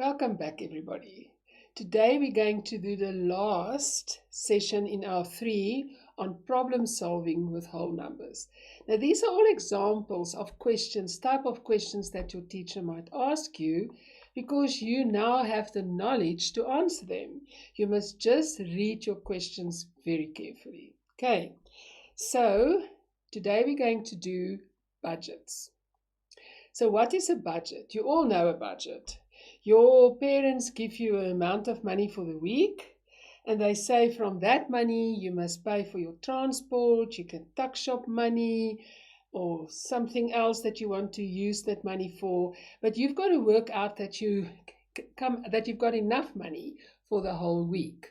Welcome back, everybody. Today we're going to do the last session in our 3 on problem solving with whole numbers. Now, these are all examples of type of questions that your teacher might ask you because you now have the knowledge to answer them. You must just read your questions very carefully. Okay, so today we're going to do budgets. So what is a budget? You all know a budget. Your parents give you an amount of money for the week, and they say from that money you must pay for your transport, you can tuck shop money, or something else that you want to use that money for. But you've got to work out that you've got enough money for the whole week.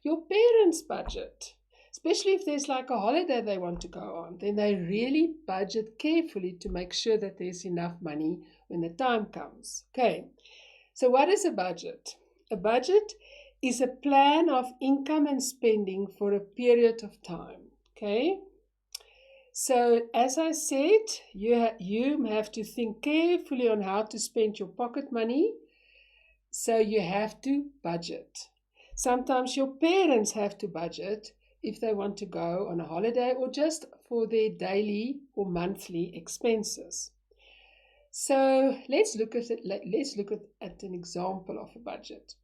Your parents' budget, especially if there's like a holiday they want to go on, then they really budget carefully to make sure that there's enough money when the time comes. Okay, so what is a budget? A budget is a plan of income and spending for a period of time. Okay, so as I said, you have to think carefully on how to spend your pocket money. So you have to budget. Sometimes your parents have to budget if they want to go on a holiday or just for their daily or monthly expenses. So let's look at it. Let's look at an example of a budget.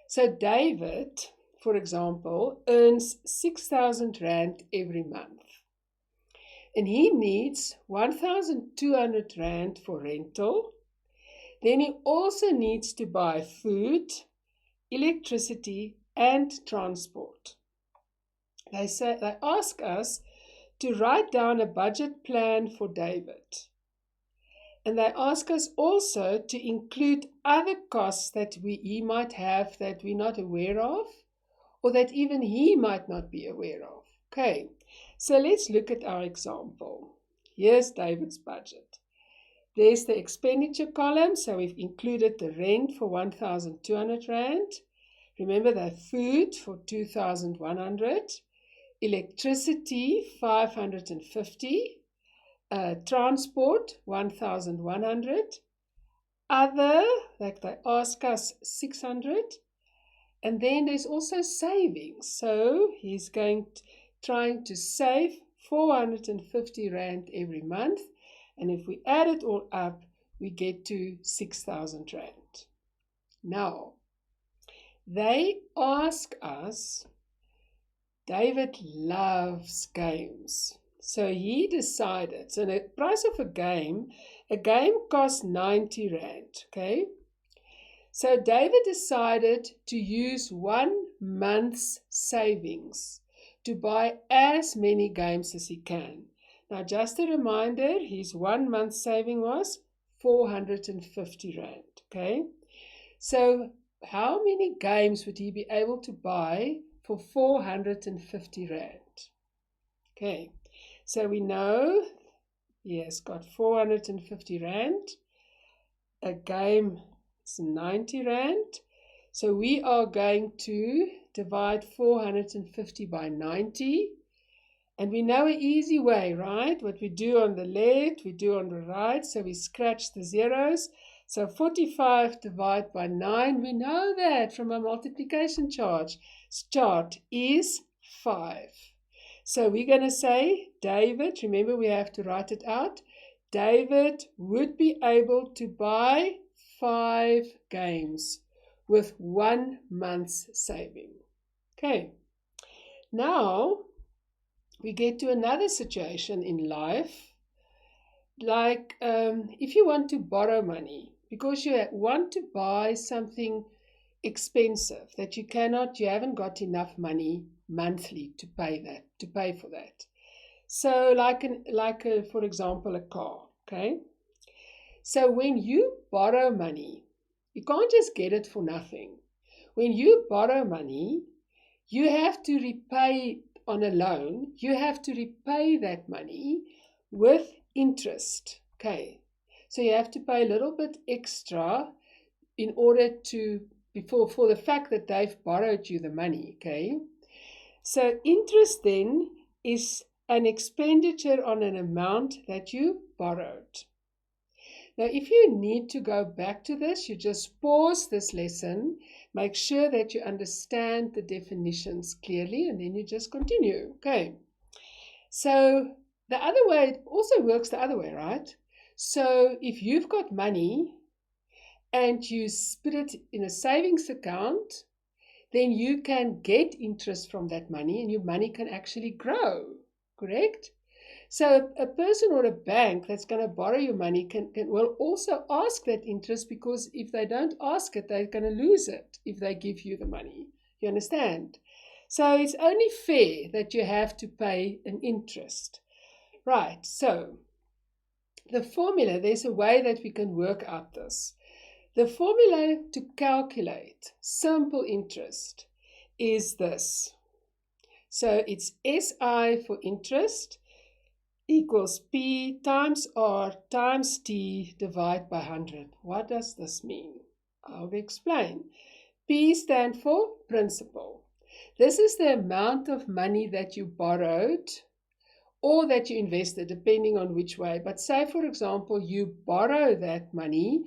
So David, for example, earns 6,000 Rand every month. And he needs 1,200 Rand for rental. Then he also needs to buy food, electricity, and transport. They ask us to write down a budget plan for David. And they ask us also to include other costs that he might have that we're not aware of, or that even he might not be aware of. Okay, so let's look at our example. Here's David's budget. There's the expenditure column, so we've included the rent for 1,200 Rand. Remember that food for 2,100, electricity 550, transport 1,100, other, like they ask us, 600, and then there's also savings. So he's trying to save 450 Rand every month, and if we add it all up, we get to 6,000 Rand. Now, they ask us, David loves games. So he decided, so the price of a game costs 90 Rand, okay? So David decided to use 1 month's savings to buy as many games as he can. Now, just a reminder, his 1 month saving was 450 Rand, okay? So how many games would he be able to buy for 450 Rand? Okay, so we know he has got 450 Rand. A game is 90 Rand. So we are going to divide 450 by 90. And we know an easy way, right? What we do on the left, we do on the right. So we scratch the zeros. So 45 divided by 9, we know that from our multiplication chart is 5. So we're going to say David, remember we have to write it out. David would be able to buy 5 games with 1 month's saving. Okay, now we get to another situation in life, like if you want to borrow money because you want to buy something expensive that you haven't got enough money monthly to pay for that. So for example, a car, okay? So when you borrow money, you can't just get it for nothing. When you borrow money, you have to repay on a loan, you have to repay that money with interest, okay? So you have to pay a little bit extra in order for the fact that they've borrowed you the money, okay? So interest then is an expenditure on an amount that you borrowed. Now, if you need to go back to this, you just pause this lesson, make sure that you understand the definitions clearly, and then you just continue. Okay. So the other way, it also works the other way, right? So if you've got money and you put it in a savings account, then you can get interest from that money and your money can actually grow, correct? So a person or a bank that's going to borrow your money will also ask that interest, because if they don't ask it, they're going to lose it if they give you the money. You understand? So it's only fair that you have to pay an interest. Right, so the formula, there's a way that we can work out this. The formula to calculate simple interest is this. So it's SI for interest equals P times R times T divided by 100. What does this mean? I'll explain. P stands for principal. This is the amount of money that you borrowed or that you invested, depending on which way. But say, for example, you borrow that money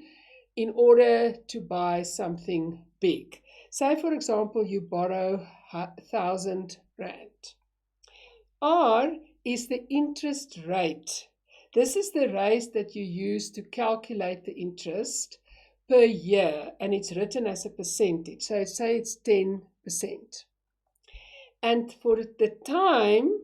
in order to buy something big. Say, for example, you borrow 1,000 Rand. R is the interest rate. This is the rate that you use to calculate the interest per year, and it's written as a percentage. So say it's 10%. And for the time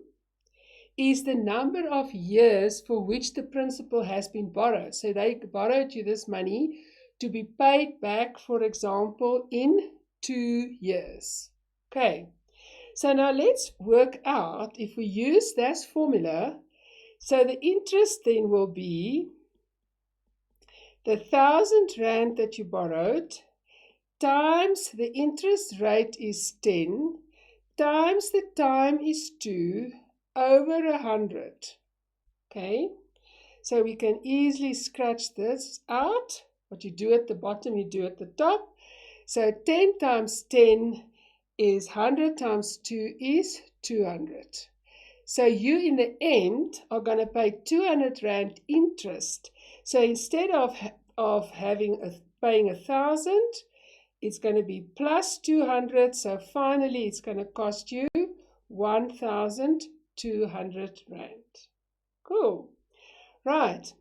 is the number of years for which the principal has been borrowed. So they borrowed you this money to be paid back, for example, in 2 years. Okay. So now let's work out, if we use this formula, so the interest then will be the 1,000 Rand that you borrowed times the interest rate is 10 times the time is 2 over 100. Okay, so we can easily scratch this out. What you do at the bottom, you do at the top. So 10 times 10 is 100 times 2 is 200. So you in the end are going to pay 200 Rand interest. So instead of paying 1,000, it's going to be plus 200. So finally it's going to cost you 1,200 Rand. Cool. Right.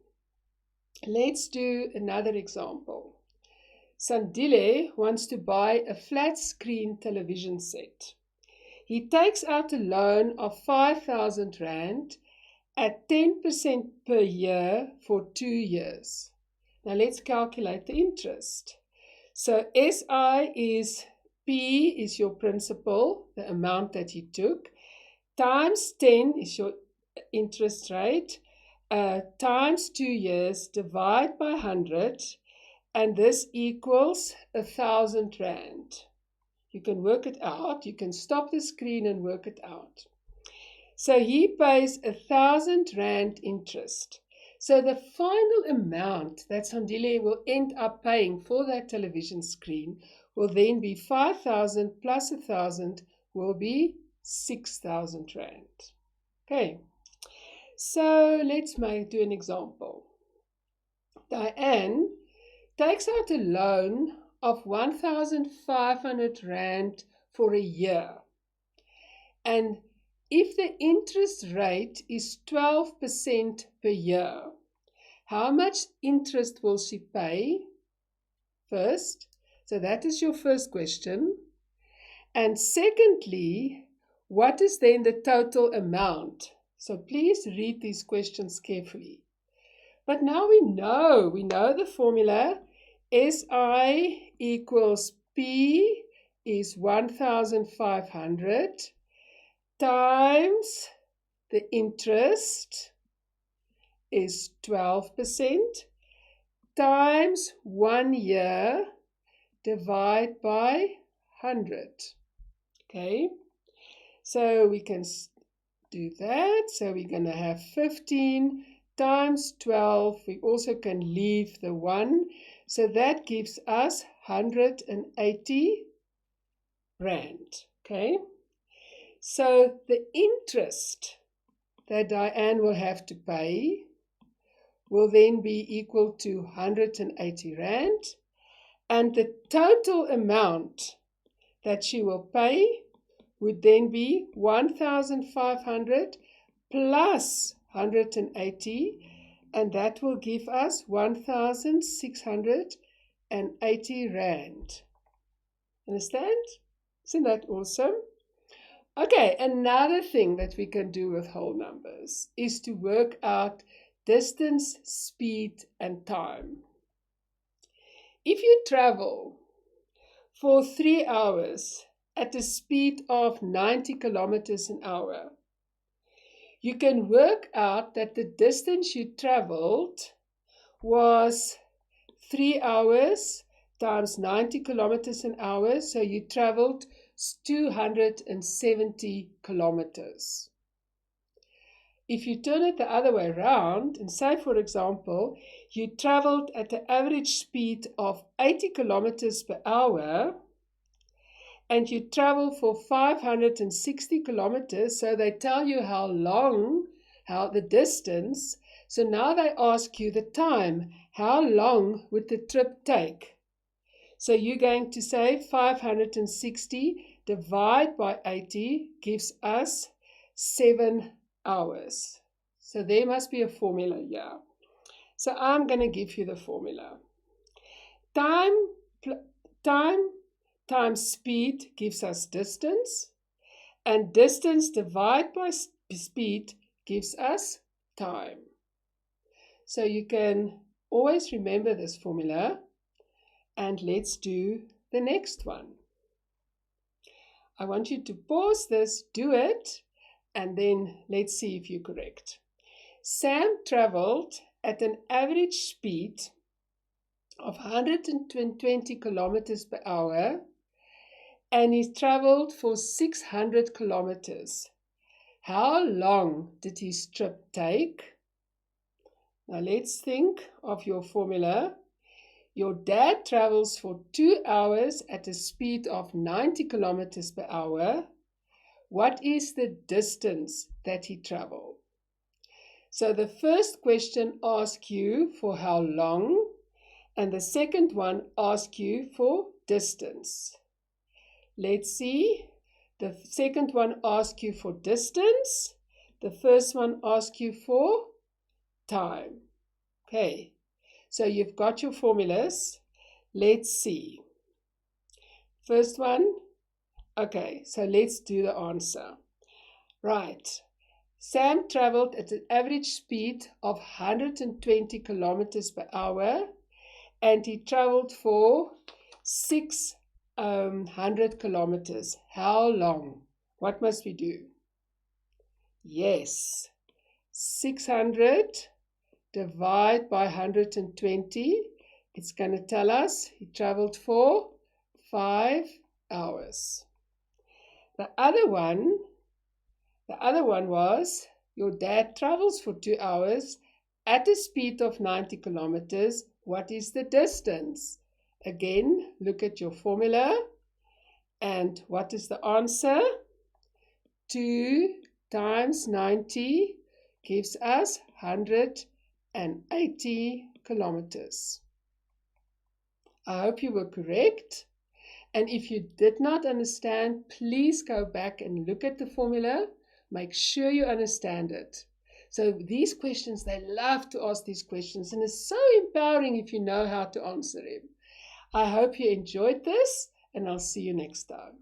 Let's do another example. Sandile wants to buy a flat screen television set. He takes out a loan of 5,000 Rand at 10% per year for 2 years. Now let's calculate the interest. So SI is P is your principal, the amount that he took, times 10 is your interest rate, times 2 years, divide by 100, and this equals 1,000 Rand. You can work it out. You can stop the screen and work it out. So he pays 1,000 Rand interest. So the final amount that Sandile will end up paying for that television screen will then be 5,000 plus 1,000 will be 6,000 Rand. Okay, so let's do an example. Diane takes out a loan of 1,500 Rand for a year. And if the interest rate is 12% per year, how much interest will she pay first? So that is your first question. And secondly, what is then the total amount? So please read these questions carefully. But now we know the formula. SI equals P is 1,500 times the interest is 12% times 1 year divide by 100. Okay, so we can do that. So we're going to have 15 times 12. We also can leave the 1. So that gives us 180 Rand. Okay, so the interest that Diane will have to pay will then be equal to 180 Rand. And the total amount that she will pay would then be 1,500 plus 180, and that will give us 1,680 Rand. Understand? Isn't that awesome? Okay, another thing that we can do with whole numbers is to work out distance, speed, and time. If you travel for 3 hours at a speed of 90 kilometers an hour, you can work out that the distance you traveled was 3 hours times 90 kilometers an hour, so you traveled 270 kilometers. If you turn it the other way around and say, for example, you traveled at the average speed of 80 kilometers per hour and you travel for 560 kilometers, so they tell you how long, how the distance. So now they ask you the time. How long would the trip take? So you're going to say 560 divided by 80 gives us 7 hours. So there must be a formula here. So I'm going to give you the formula. Time times speed gives us distance, and distance divided by speed gives us time. So you can always remember this formula, and let's do the next one. I want you to pause this, do it, and then let's see if you're correct. Sam traveled at an average speed of 120 kilometers per hour, and he traveled for 600 kilometers. How long did his trip take? Now let's think of your formula. Your dad travels for 2 hours at a speed of 90 kilometers per hour. What is the distance that he traveled? So the first question asks you for how long, and the second one asks you for distance. Let's see. The second one asks you for distance. The first one asks you for time. Okay, so you've got your formulas. Let's see. First one. Okay, so let's do the answer. Right. Sam traveled at an average speed of 120 kilometers per hour, and he traveled for 600 kilometers. How long? What must we do? Yes, 600 divided by 120. It's going to tell us he traveled for 5 hours. The other one was your dad travels for 2 hours at a speed of 90 kilometers. What is the distance? Again, look at your formula. And what is the answer? 2 times 90 gives us 180 kilometers. I hope you were correct. And if you did not understand, please go back and look at the formula. Make sure you understand it. So these questions, they love to ask these questions, and it's so empowering if you know how to answer them. I hope you enjoyed this, and I'll see you next time.